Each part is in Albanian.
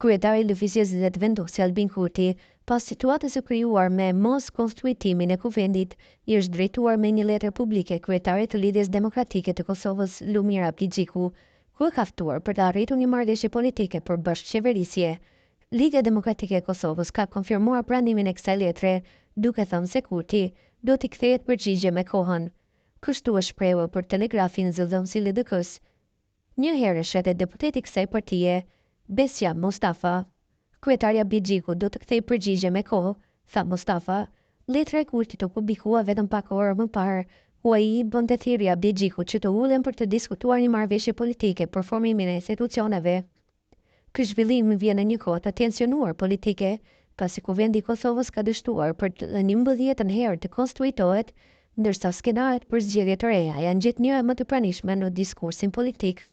Kryetari i Lëvizjes Vetëvendosje Albin Kurti, pas situatës së krijuar me mos konstituitimin e kuvendit, i është drejtuar me një letër publike kryetarit të Lidhjes Demokratike të Kosovës, Lumir Abligjiku, ku e ka ftuar për të arritur një marrëveshje politike për bashkëqeverisje. Liga Demokratike e Kosovës ka konfirmuar pranimin e kësaj letre, duke thënë se Kurti do t'i kthehet përgjigje me kohën. Kështu është shprehur për Telegrafin zëdhënësi i LDK-s. Një herë shetet deputeti i kësaj partie, Besja Mustafa, kryetari Abligjiku do të kthejë përgjigje me kohë, tha Mustafa. Letra e Kurtit u publikua vetëm pak orë më parë, ku ai i bënte thirrje Abligjiku që të ulen për të diskutuar një marrëveshje politike për formimin e institucioneve. Ky zhvillim vjen në një kohë të tensionuar politike, pasi kuvendi i Kosovës ka dështuar për të 11 herë të konstituitohet, ndërsa skenaret për zgjedhje të reja janë gjithnjëra më të pranishme në diskursin politik.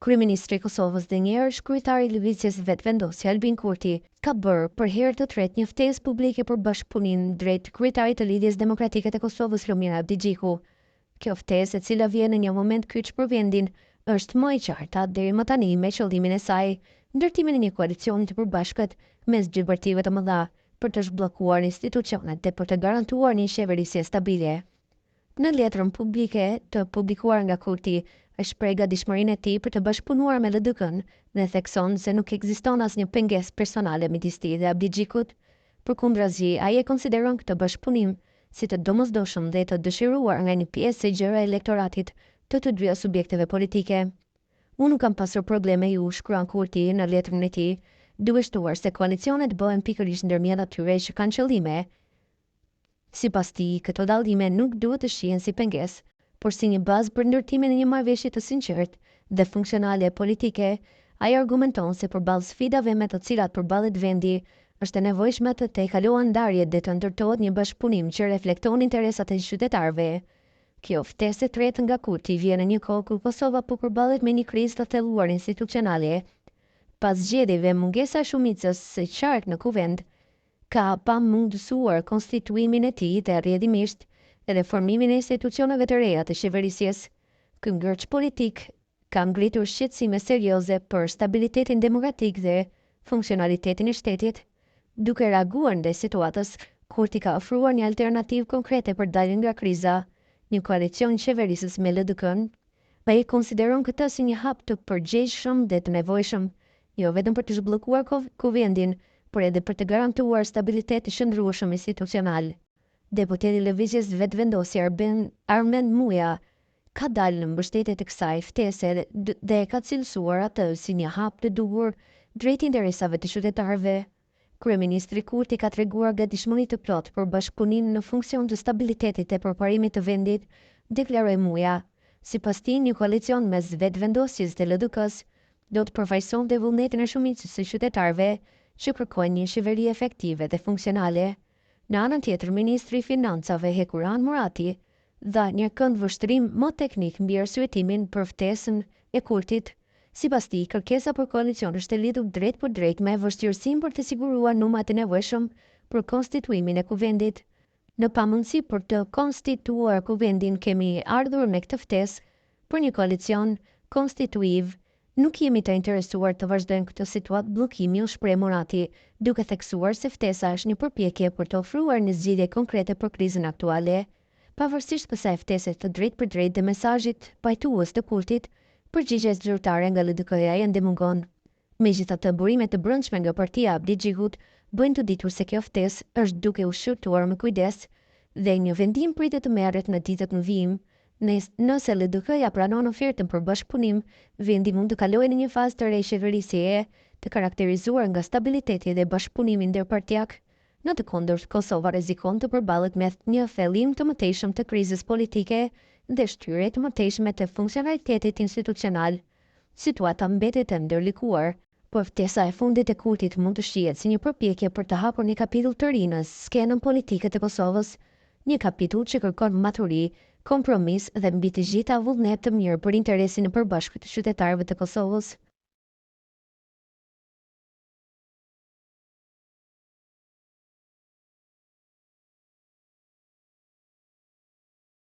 Kryeministri i Kosovës dhe një herë kryetari i Lëvizjes Vetëvendosje Albin Kurti ka bërë për herë të tretë një ftesë publike për bashkëpunim drejt kryetarit të Lidhjes Demokratike të Kosovës Lumir Abligjiku. Kjo ftesë, e cila vjen në një moment kyç për vendin, është më e qarta deri më tani me qëllimin e saj, ndërtimin e një koalicioni të përbashkët mes dy partive të mëdha për të zhbllokuar institucionet dhe për të garantuar një qeverisje stabile. Në letrën publike të publikuar nga Kurti, është shpreh gatishmërinë e tij për të bashkëpunuar me LDK-n dhe thekson se nuk ekziston asnjë pengesë personale midis tij dhe Abligjiku. Përkundrazi, ai e konsideron këtë bashkëpunim si të domosdoshëm dhe të dëshiruar nga një pjesë e gjerë e elektoratit të të dyja subjekteve politike. Unë nuk kam pasur probleme ju, shkruan Kurti në letrën e tij, duke shtuar se koalicionet bëhen pikërisht ndërmjet atyre që kanë qëllime. Sipas tij, këto dallime nuk duhet të shihen si pengesë, por si një bazë për ndërtimin e një marrëveshje të sinqertë dhe funksionale politike. Ai argumenton se përballë sfidave me të cilat përballet vendi, është e nevojshme të tejkalohen ndarjet dhe të ndërtohet një bashkëpunim që reflekton interesat e qytetarëve. Kjo ftesë e tretë nga Kurti vjen në një kohë kur Kosova po përballet me një krizë të thelluar institucionale. Pas zgjedhjeve, mungesa e shumicës së qartë në kuvend ka pamundësuar konstituimin e tij dhe rrjedhimisht edhe formimin e institucioneve të reja të qeverisjes. Ky ngërç politik ka ngritur shqetësime serioze për stabilitetin demokratik dhe funksionalitetin e shtetit. Duke reaguar ndaj situatës, Kurti ka ofruar një alternativë konkrete për daljen nga kriza, një koalicion qeverisës me LDK-n. Ai konsideron këtë si një hap të përgjegjshëm dhe të nevojshëm, jo vetëm për të zhbllokuar kuvendin, por edhe për të garantuar stabilitet të qëndrueshëm institucional. Deputeti i Lëvizjes Vetëvendosje Armend Muja ka dalë në mbështetje të kësaj ftese dhe ka cilësuar atë si një hap të duhur drejt interesave të qytetarëve. Kryeministri Kurti ka treguar gatishmëri të plotë për bashkëpunim në funksion të stabilitetit e përparimit të vendit, deklaroi Muja. Sipas tij, një koalicion mes vetëvendosjes dhe LDK-s do të përfaqësonte vullnetin e shumicës së qytetarëve që kërkojnë një qeveri efektive dhe funksionale. Në anën tjetër, Ministri i Financave Hekuran Murati dha një këndvështrim më teknik mbi arsyetimin për ftesën e Kurtit. Sipas tij, kërkesa për koalicion është e lidhur drejt për drejt me vështirësinë për të siguruar numrat e nevojshëm për konstituimin e kuvendit. Në pamundësi për të konstituuar kuvendin, kemi ardhur me këtë ftesë për një koalicion konstituiv. Nuk jemi të interesuar të vazhdojmë këtë situatë bllokimi, u shpreh Murati, duke theksuar se ftesa është një përpjekje për të ofruar një zgjidhje konkrete për krizën aktuale. Pavarësisht kësaj ftese të drejtë për drejtë dhe mesazhit pajtues të Kurtit, përgjigjes zyrtare nga LDK-ja ende mungon. Megjithatë, burimet të brendshme nga partia Abligjikut bëjnë të ditur se kjo ftesë është duke u shqyrtuar me kujdes dhe një vendim pritet të merret në ditët në vijim. Nëse LDK-ja pranon ofertën për bashkëpunim, vendi mund të kalojë në një fazë të re qeverisjeje të karakterizuar nga stabiliteti dhe bashkëpunimi ndërpartiak. Në të kundërt, Kosova rrezikon të përballet me një thellim të mëtejshëm të krizës politike dhe shtyrje të mëtejshme të funksionalitetit institucional. Situata mbetet e ndërlikuar, por ftesa e fundit e Kurtit mund të shihet si një përpjekje për të hapur një kapitull të ri në skenën politike të Kosovës, një kapitull që kërkon maturi, kompromis dhe mbi të gjitha vullnet të mirë për interesin e përbashkët të qytetarëve të Kosovës.